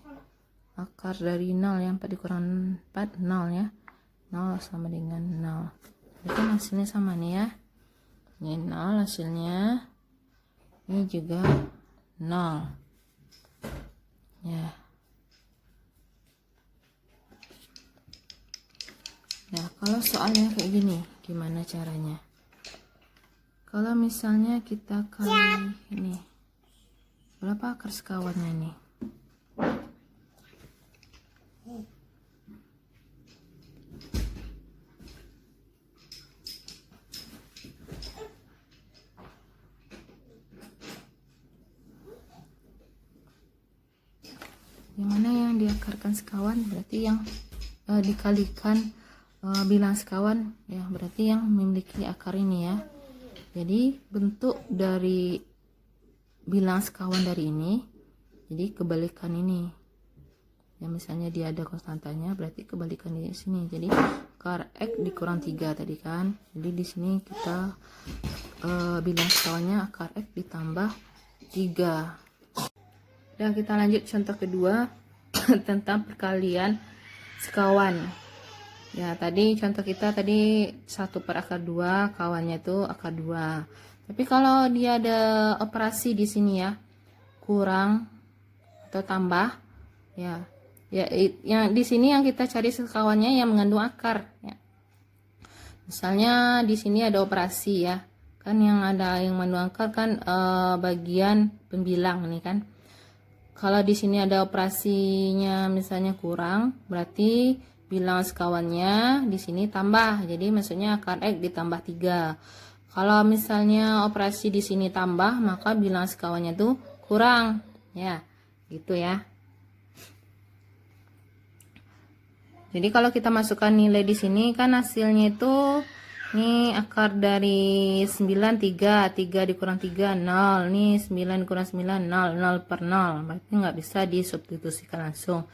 akar dari 0 ya, 4 dikurang 4 0 ya, 0 sama dengan 0. Itu hasilnya sama nih ya, ini 0 hasilnya, ini juga 0 ya. Nah, kalau soalnya kayak gini gimana caranya? Kalau misalnya kita kali ini, berapa akar sekawannya nih? Yang mana yang diakarkan sekawan berarti yang dikalikan bilang sekawan ya, berarti yang memiliki akar ini ya. Jadi bentuk dari bilang sekawan dari ini, jadi kebalikan ini ya. Misalnya dia ada konstantanya, berarti kebalikan di sini. Jadi akar X dikurang 3 tadi kan. Jadi di sini kita bilang sekawannya akar X ditambah 3. Dan kita lanjut contoh kedua tentang perkalian sekawan. Ya, tadi contoh kita tadi 1 per akar 2, kawannya itu akar 2. Tapi kalau dia ada operasi di sini ya, kurang atau tambah ya. Ya, yang di sini yang kita cari sekawannya yang mengandung akar ya. Misalnya di sini ada operasi ya. Kan yang ada yang mengandung akar kan bagian pembilang nih kan. Kalau di sini ada operasinya misalnya kurang, berarti bilang sekawannya di sini tambah. Jadi maksudnya akar X ditambah 3. Kalau misalnya operasi di sini tambah, maka bilang sekawannya tuh kurang. Ya, gitu ya. Jadi kalau kita masukkan nilai di sini kan hasilnya itu ini akar dari 9 3 dikurang 3 0. Nih 9 dikurang 9 0 0 per 0. Berarti nggak bisa disubstitusikan langsung.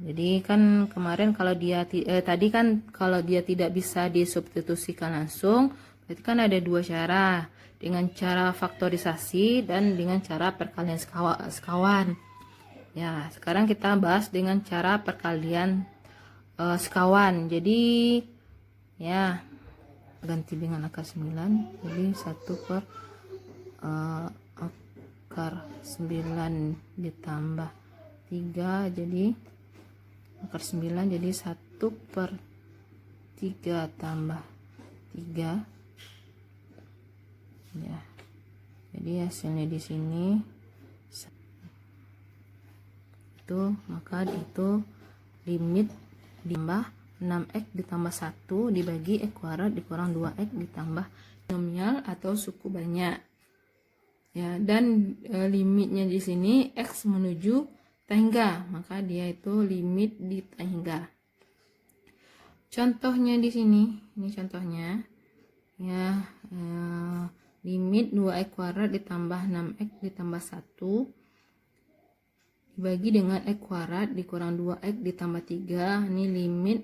Jadi kan kemarin kalau dia tadi kan kalau dia tidak bisa disubstitusikan langsung, berarti kan ada dua cara, dengan cara faktorisasi dan dengan cara perkalian sekawan. Ya, sekarang kita bahas dengan cara perkalian sekawan. Jadi ya ganti dengan akar 9, jadi 1 per akar 9 ditambah 3, jadi akar 9, jadi 1 per 3 tambah 3 ya. Jadi hasilnya di sini itu, maka itu limit ditambah 6x ditambah 1 dibagi x kuadrat dikurang 2x ditambah binomial atau suku banyak. Ya, dan limitnya di sini X menuju T-hingga, maka dia itu limit di T-hingga. Contohnya di sini, ini contohnya ya, limit 2x kuadrat ditambah 6x ditambah 1 dibagi dengan x kuadrat dikurang 2x ditambah 3. Ini limit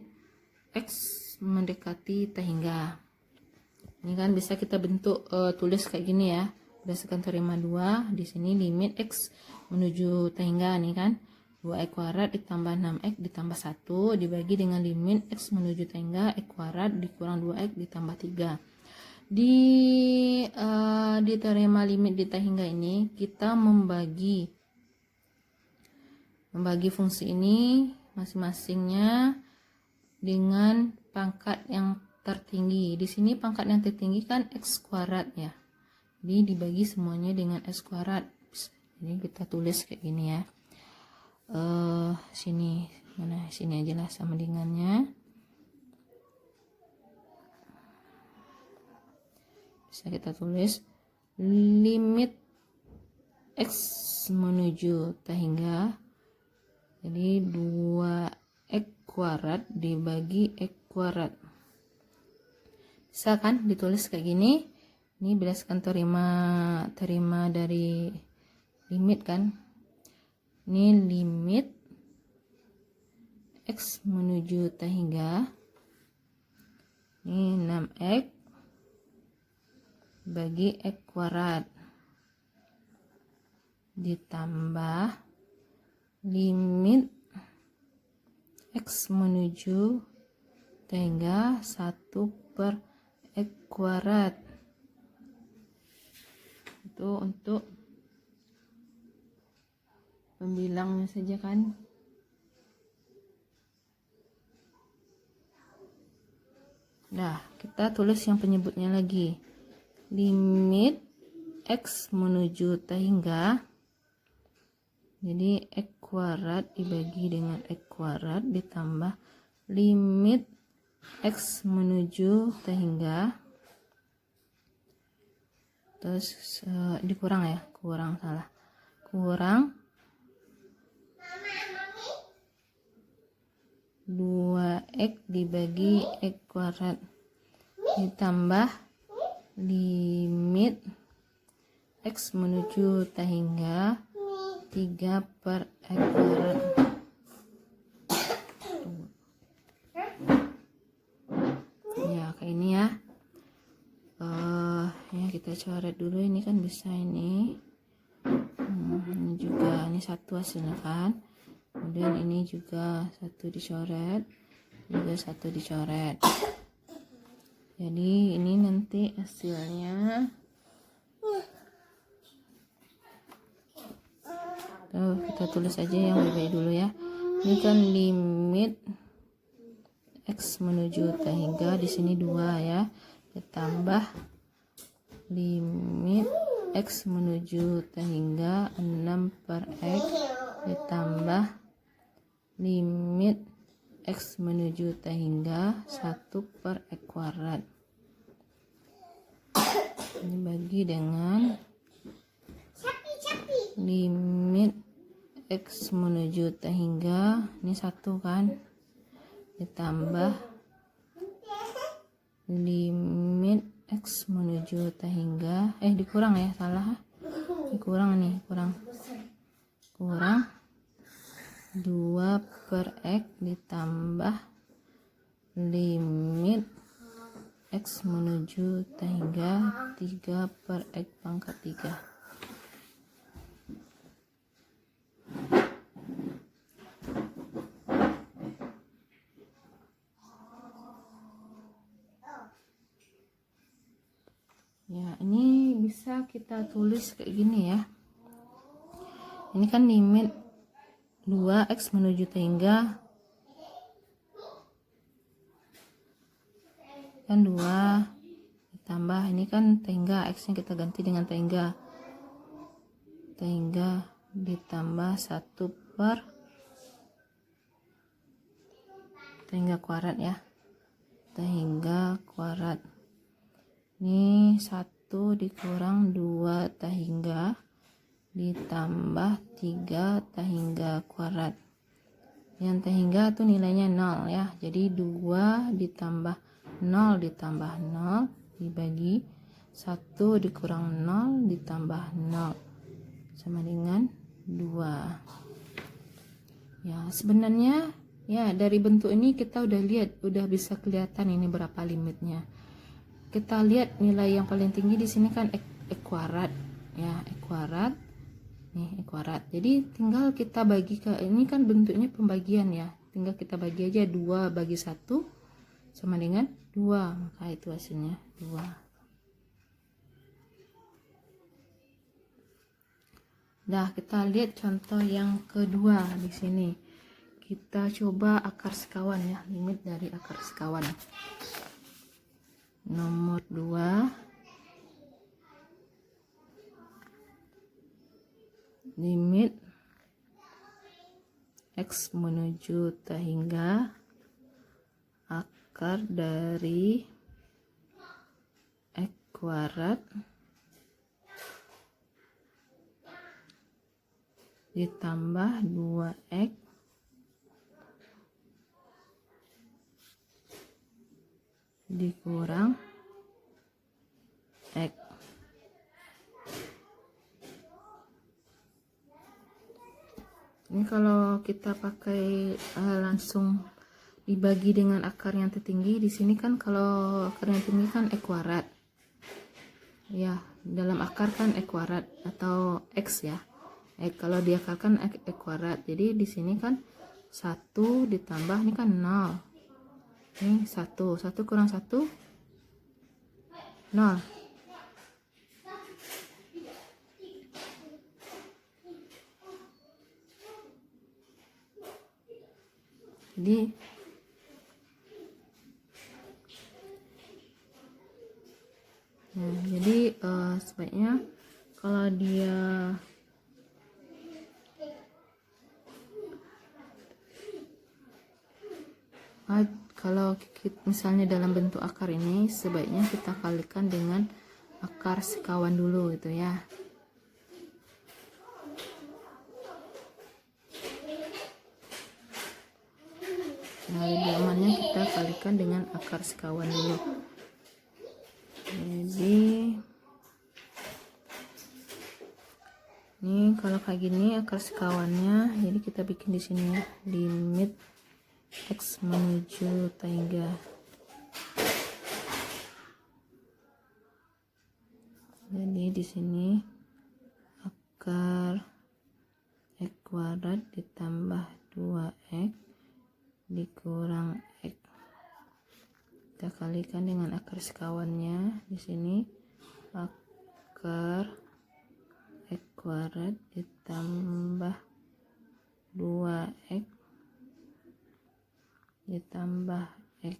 x mendekati T-hingga. Ini kan bisa kita bentuk tulis kayak gini ya, berdasarkan teorema 2. Di sini limit x menuju T-hingga nih kan, 2x kuadrat ditambah 6x ditambah 1 dibagi dengan limit x menuju T-hingga x kuadrat dikurang 2x ditambah 3. Di teorema limit di T-hingga ini kita membagi fungsi ini masing-masingnya dengan pangkat yang tertinggi. Di sini pangkat yang tertinggi kan x kuadrat ya, jadi dibagi semuanya dengan x kuadrat. Ini kita tulis kayak gini ya, sini mana, sini aja lah sama dengannya. Bisa kita tulis limit x menuju T-hingga, jadi 2x kuadrat dibagi x kuadrat. Bisa kan ditulis kayak gini. Ini berdasarkan teorema dari limit kan. Ini limit x menuju T-hingga, ini 6x bagi x kuadrat ditambah limit x menuju T-hingga 1/x kuadrat. Itu untuk pembilangnya saja kan. Nah, kita tulis yang penyebutnya lagi. Limit x menuju T-hingga, jadi x kuadrat dibagi dengan x kuadrat ditambah limit x menuju T-hingga, terus dikurang ya, kurang 2x dibagi x kuadrat ditambah limit x menuju T-hingga 3/x kuadrat. Ya kayak ini ya. Ya kita coret dulu, ini kan bisa ini. Ini juga, ini satu hasilnya kan. Kemudian ini juga satu dicoret, juga satu dicoret. Jadi ini nanti hasilnya tuh, kita tulis aja yang baik-baik dulu ya. Ini kan limit x menuju T-hingga, di sini 2 ya, ditambah limit x menuju T-hingga 6/x ditambah limit x menuju T-hingga 1/x kuadrat. Ini bagi dengan limit x menuju T-hingga, ini 1 kan, ditambah limit x menuju T-hingga, dikurang ya, salah, dikurang nih, kurang 2/x ditambah limit x menuju T-hingga 3/x pangkat 3. Ya, ini bisa kita tulis kayak gini ya. Ini kan limit 2x menuju T-hingga kan 2 ditambah ini kan T-hingga, x nya kita ganti dengan T-hingga ditambah 1/T-hingga kuadrat ya, T-hingga kuadrat. Ini 1 1 dikurang 2 tahingga ditambah 3 tahingga kuadrat. Yang tahingga tuh nilainya 0 ya. Jadi 2 ditambah 0 ditambah 0 dibagi 1 dikurang 0 ditambah 0 sama dengan 2. Ya, sebenarnya ya dari bentuk ini kita udah lihat, udah bisa kelihatan ini berapa limitnya. Kita lihat nilai yang paling tinggi di sini kan kuadrat ya, kuadrat nih, kuadrat. Jadi tinggal kita bagi ke ini kan bentuknya pembagian ya, tinggal kita bagi aja 2 bagi 1 sama dengan 2, maka itu hasilnya 2. Nah, kita lihat contoh yang kedua di sini. Kita coba akar sekawan ya, limit dari akar sekawan. Nomor 2, limit X menuju tahingga akar dari X kuadrat ditambah 2X dikurang X. Ini kalau kita pakai langsung dibagi dengan akar yang tertinggi, di sini kan kalau akar yang tinggi kan X kuadrat ya, dalam akar kan X kuadrat atau X ya, kalau diakarkan X kuadrat. Jadi di sini kan 1 ditambah ini kan 0, ini 1 kurang 1 0. Jadi sebaiknya kalau dia kalau misalnya dalam bentuk akar ini, sebaiknya kita kalikan dengan akar sekawan dulu gitu ya. Nah, lebih amannya kita kalikan dengan akar sekawan dulu. Jadi ini kalau kayak gini akar sekawannya, jadi kita bikin di sini ya, limit X menuju tahingga. Jadi di sini akar X kuadrat ditambah 2X dikurang X. Kita kalikan dengan akar sekawannya. Di sini akar X kuadrat ditambah 2X ditambah X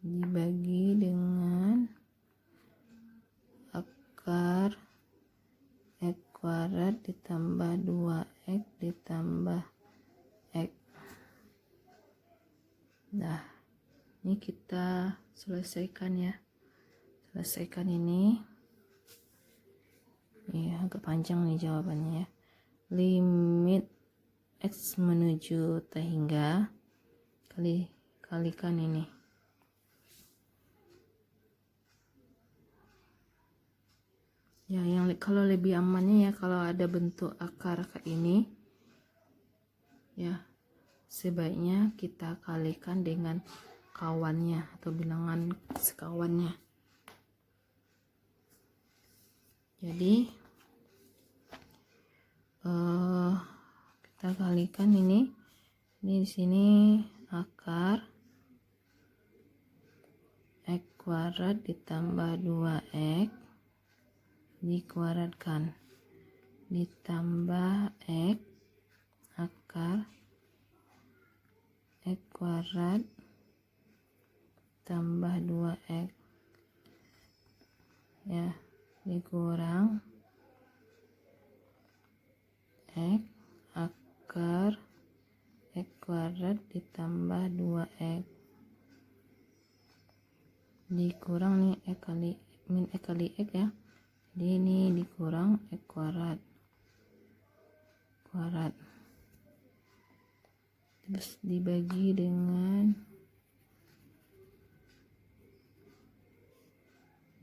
dibagi dengan akar X kuadrat ditambah 2X ditambah X. Nah, ini kita selesaikan ya, selesaikan ini agak panjang nih jawabannya ya. Limit X menuju tahingga kalikan ini. Ya, yang kalau lebih amannya ya kalau ada bentuk akar kayak ini ya, sebaiknya kita kalikan dengan kawannya atau bilangan sekawannya. Jadi kita kalikan ini di sini akar X kuadrat ditambah 2X dikuadratkan ditambah X akar X kuadrat tambah 2X ya, dikurang X akar X kuadrat ditambah 2X dikurang nih X kali min X kali X ya, jadi ini dikurang X kuadrat terus dibagi dengan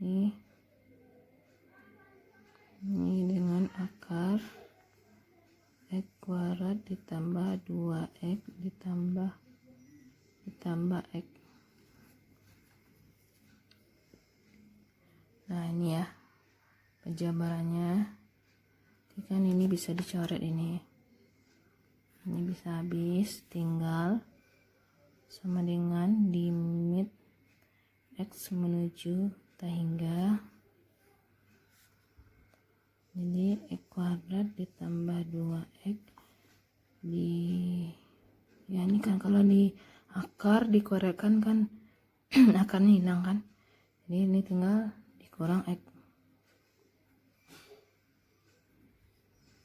ini dengan akar X kuadrat ditambah 2X ditambah X. Nah ini ya penjabarannya, kan ini bisa dicoret, ini bisa habis, tinggal sama dengan limit X menuju hingga, jadi X kuadrat ditambah 2X ya ini kan kalau di akar dikuadratkan kan akarnya hilang kan, jadi ini tinggal dikurang X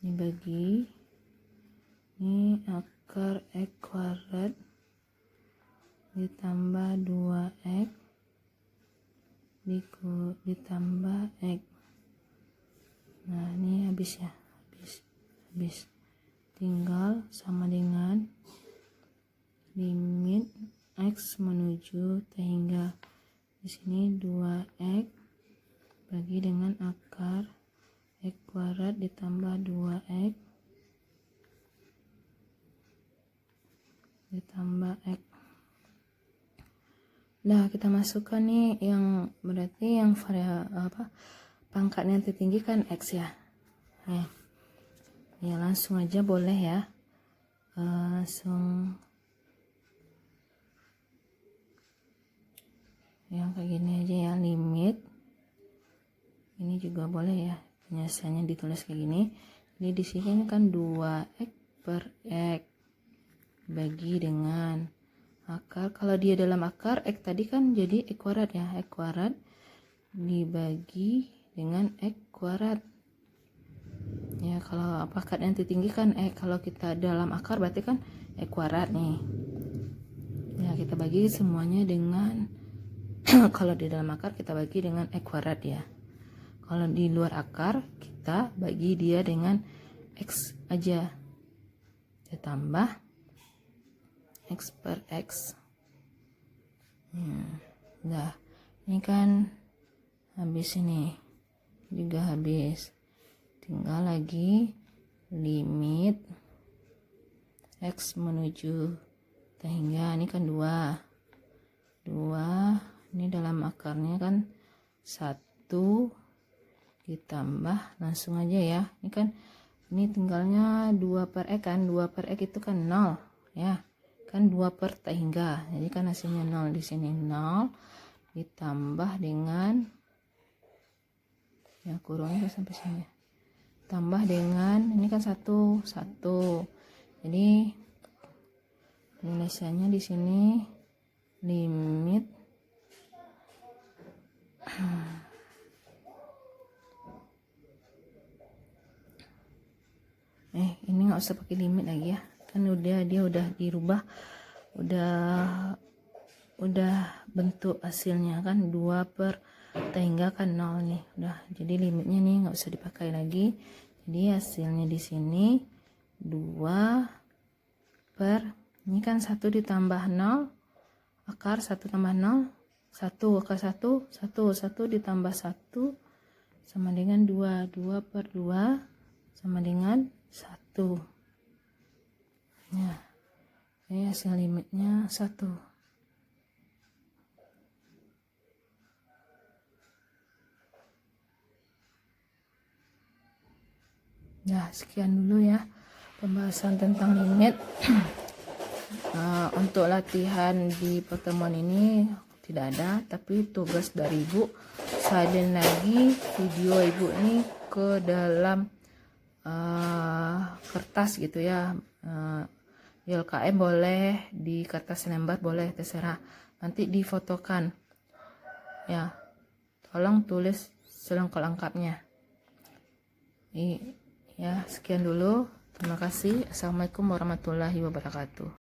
dibagi ini akar X kuadrat ditambah 2X ditambah X. Nah ini habis ya, habis tinggal sama dengan limit X menuju hingga, di sini 2X bagi dengan akar X kuadrat ditambah 2X ditambah X. Nah kita masukkan nih yang berarti yang pangkatnya yang tertinggi kan X ya. Ya langsung aja boleh ya, langsung yang kayak gini aja ya, limit ini juga boleh ya, penyelesaiannya ditulis kayak gini. Jadi di sini kan 2X per X bagi dengan akar, kalau dia dalam akar X tadi kan jadi X kuadrat ya, X kuadrat dibagi dengan X kuadrat ya. Kalau akar yang tertinggi kan kalau kita dalam akar berarti kan X kuadrat nih ya, kita bagi semuanya dengan kalau di dalam akar kita bagi dengan X kuadrat ya, kalau di luar akar kita bagi dia dengan X aja, kita tambah X per X. Nah ini kan habis, ini juga habis, tinggal lagi limit X menuju hingga, ini kan 2 ini dalam akarnya kan 1 ditambah langsung aja ya, ini kan ini tinggalnya 2 per X kan, 2 per X itu kan 0 ya kan, 2 per hingga, jadi kan hasilnya 0, di sini 0 ditambah dengan yang kurangnya sampai sini, tambah dengan ini kan 1 jadi penyelesaiannya di sini limit ini nggak usah pakai limit lagi ya, kan dia udah dirubah, udah bentuk hasilnya kan 2 per hingga kan 0 nih, udah jadi limitnya nih nggak usah dipakai lagi, jadi hasilnya di sini 2 per ini kan 1 ditambah 0 akar 1 tambah 0 1 akar 1 ditambah 1 sama dengan 2 per 2 sama dengan 1 ya, ini hasil limitnya 1. Nah sekian dulu ya pembahasan tentang limit. Untuk latihan di pertemuan ini tidak ada, tapi tugas dari ibu salin lagi video ibu ini ke dalam kertas gitu ya, di LKM boleh, di kertas lembar boleh, terserah, nanti difotokan ya, tolong tulis selengkap-lengkapnya. Ya sekian dulu, terima kasih. Assalamualaikum warahmatullahi wabarakatuh.